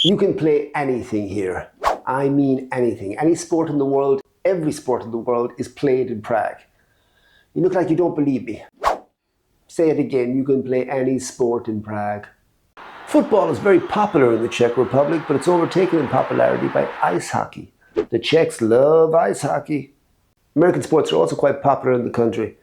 You can play anything here. I mean anything. Any sport in the world, every sport in the world is played in Prague. You look like you don't believe me. Say it again, you can play any sport in Prague. Football is very popular in the Czech Republic, but it's overtaken in popularity by ice hockey. The Czechs love ice hockey. American sports are also quite popular in the country.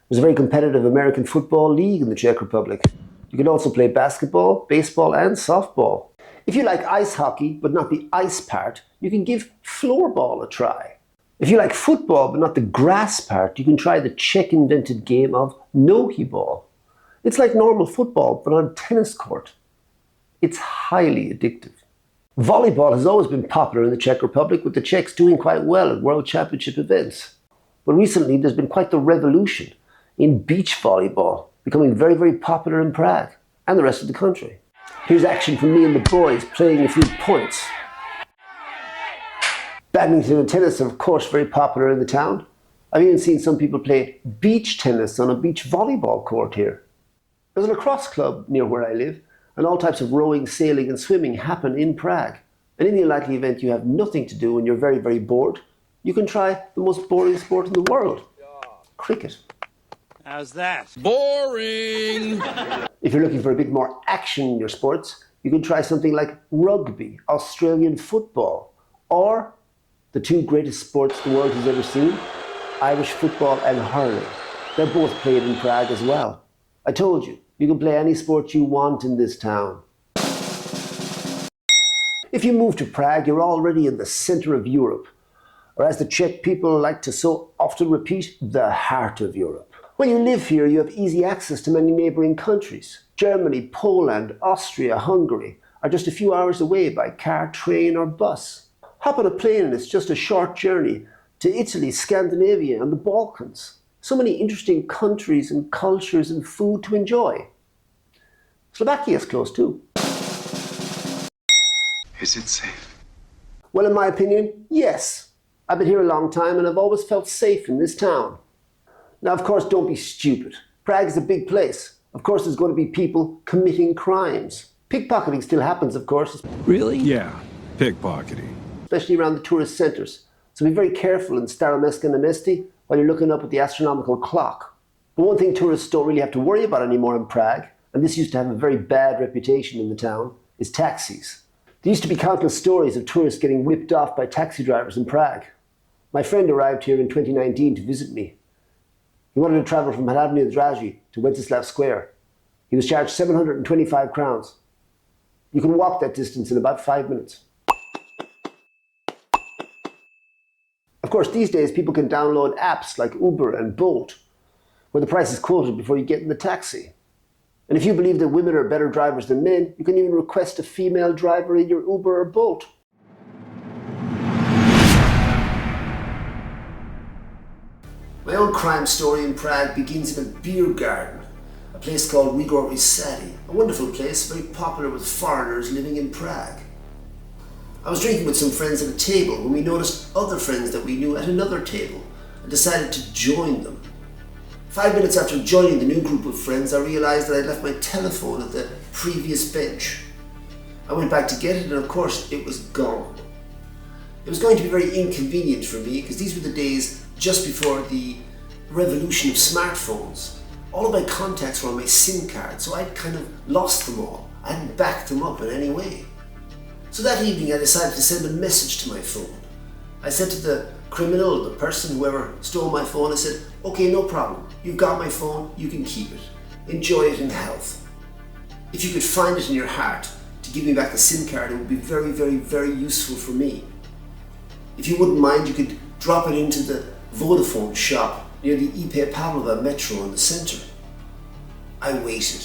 There's a very competitive American football league in the Czech Republic. You can also play basketball, baseball and softball. If you like ice hockey, but not the ice part, you can give floorball a try. If you like football, but not the grass part, you can try the Czech-invented game of nohi ball. It's like normal football, but on a tennis court. It's highly addictive. Volleyball has always been popular in the Czech Republic, with the Czechs doing quite well at World Championship events. But recently, there's been quite the revolution in beach volleyball, becoming very, very popular in Prague and the rest of the country. Here's action from me and the boys playing a few points. Badminton and tennis are of course very popular in the town. I've even seen some people play beach tennis on a beach volleyball court here. There's a lacrosse club near where I live, and all types of rowing, sailing and swimming happen in Prague. And in the unlikely event you have nothing to do and you're very, very bored, you can try the most boring sport in the world. Cricket. How's that? Boring! If you're looking for a bit more action in your sports, you can try something like rugby, Australian football, or the two greatest sports the world has ever seen, Irish football and hurling. They're both played in Prague as well. I told you, you can play any sport you want in this town. If you move to Prague, you're already in the center of Europe, or as the Czech people like to so often repeat, the heart of Europe. When you live here, you have easy access to many neighbouring countries. Germany, Poland, Austria, Hungary are just a few hours away by car, train or bus. Hop on a plane and it's just a short journey to Italy, Scandinavia and the Balkans. So many interesting countries and cultures and food to enjoy. Slovakia is close too. Is it safe? Well, in my opinion, yes. I've been here a long time and I've always felt safe in this town. Now, of course, don't be stupid. Prague is a big place. Of course, there's going to be people committing crimes. Pickpocketing still happens, of course. Really? Yeah, pickpocketing. Especially around the tourist centres. So be very careful in Stara Mesta and Amesti while you're looking up at the astronomical clock. But one thing tourists don't really have to worry about anymore in Prague, and this used to have a very bad reputation in the town, is taxis. There used to be countless stories of tourists getting ripped off by taxi drivers in Prague. My friend arrived here in 2019 to visit me. He wanted to travel from Hradní Dráží to Wenceslav Square. He was charged 725 crowns. You can walk that distance in about 5 minutes. Of course, these days people can download apps like Uber and Bolt, where the price is quoted before you get in the taxi. And if you believe that women are better drivers than men, you can even request a female driver in your Uber or Bolt. My own crime story in Prague begins in a beer garden, a place called Rigor Risati, a wonderful place very popular with foreigners living in Prague. I was drinking with some friends at a table when we noticed other friends that we knew at another table and decided to join them. 5 minutes after joining the new group of friends, I realised that I'd left my telephone at the previous bench. I went back to get it and of course it was gone. It was going to be very inconvenient for me because these were the days just before the revolution of smartphones. All of my contacts were on my SIM card, so I'd kind of lost them all. I hadn't backed them up in any way. So that evening I decided to send a message to my phone. I said to the criminal, the person, whoever stole my phone, I said, okay, no problem. You've got my phone, you can keep it. Enjoy it in health. If you could find it in your heart to give me back the SIM card, it would be very, very, very useful for me. If you wouldn't mind, you could drop it into the Vodafone shop near the IP Pavlova metro in the centre. I waited.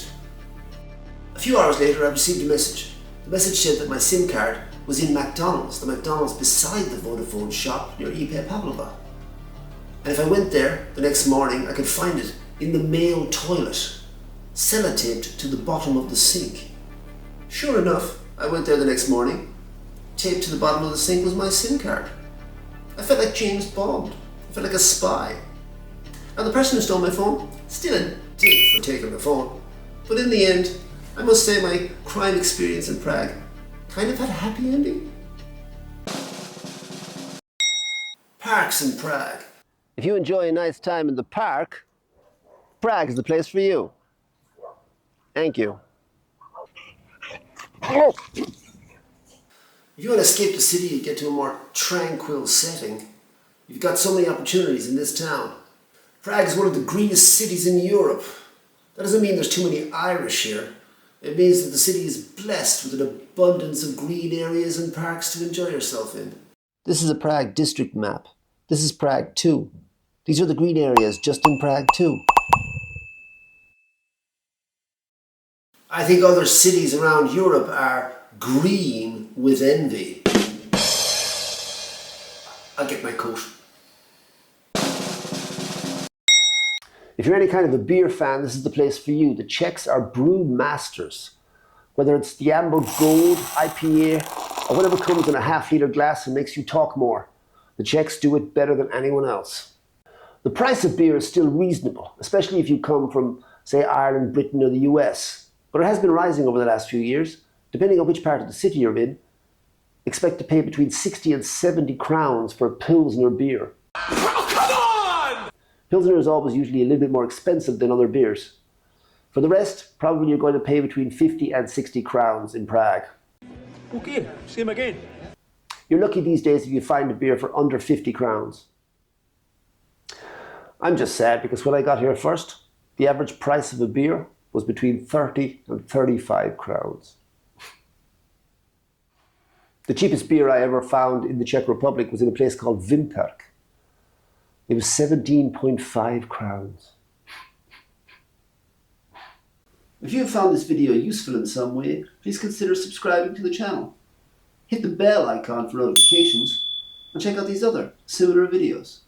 A few hours later I received a message. The message said that my SIM card was in McDonald's, the McDonald's beside the Vodafone shop near IP Pavlova. And if I went there the next morning, I could find it in the male toilet, sellotaped to the bottom of the sink. Sure enough, I went there the next morning. Taped to the bottom of the sink was my SIM card. I felt like James Bond. I felt like a spy. And the person who stole my phone, still a dick for taking the phone. But in the end, I must say my crime experience in Prague kind of had a happy ending. Parks in Prague. If you enjoy a nice time in the park, Prague is the place for you. Thank you. If you want to escape the city and get to a more tranquil setting, you've got so many opportunities in this town. Prague is one of the greenest cities in Europe. That doesn't mean there's too many Irish here. It means that the city is blessed with an abundance of green areas and parks to enjoy yourself in. This is a Prague district map. This is Prague 2. These are the green areas just in Prague 2. I think other cities around Europe are green with envy. I'll get my coat. If you're any kind of a beer fan, this is the place for you. The Czechs are brew masters. Whether it's the Amber Gold, IPA, or whatever comes in a half-litre glass and makes you talk more, the Czechs do it better than anyone else. The price of beer is still reasonable, especially if you come from, say, Ireland, Britain, or the US. But it has been rising over the last few years. Depending on which part of the city you're in, expect to pay between 60 and 70 crowns for a Pilsner beer. Oh, come on! Pilsner is always usually a little bit more expensive than other beers. For the rest, probably you're going to pay between 50 and 60 crowns in Prague. Okay, same again. You're lucky these days if you find a beer for under 50 crowns. I'm just sad because when I got here first, the average price of a beer was between 30 and 35 crowns. The cheapest beer I ever found in the Czech Republic was in a place called Vimperk. It was 17.5 crowns. If you have found this video useful in some way, please consider subscribing to the channel. Hit the bell icon for notifications and check out these other similar videos.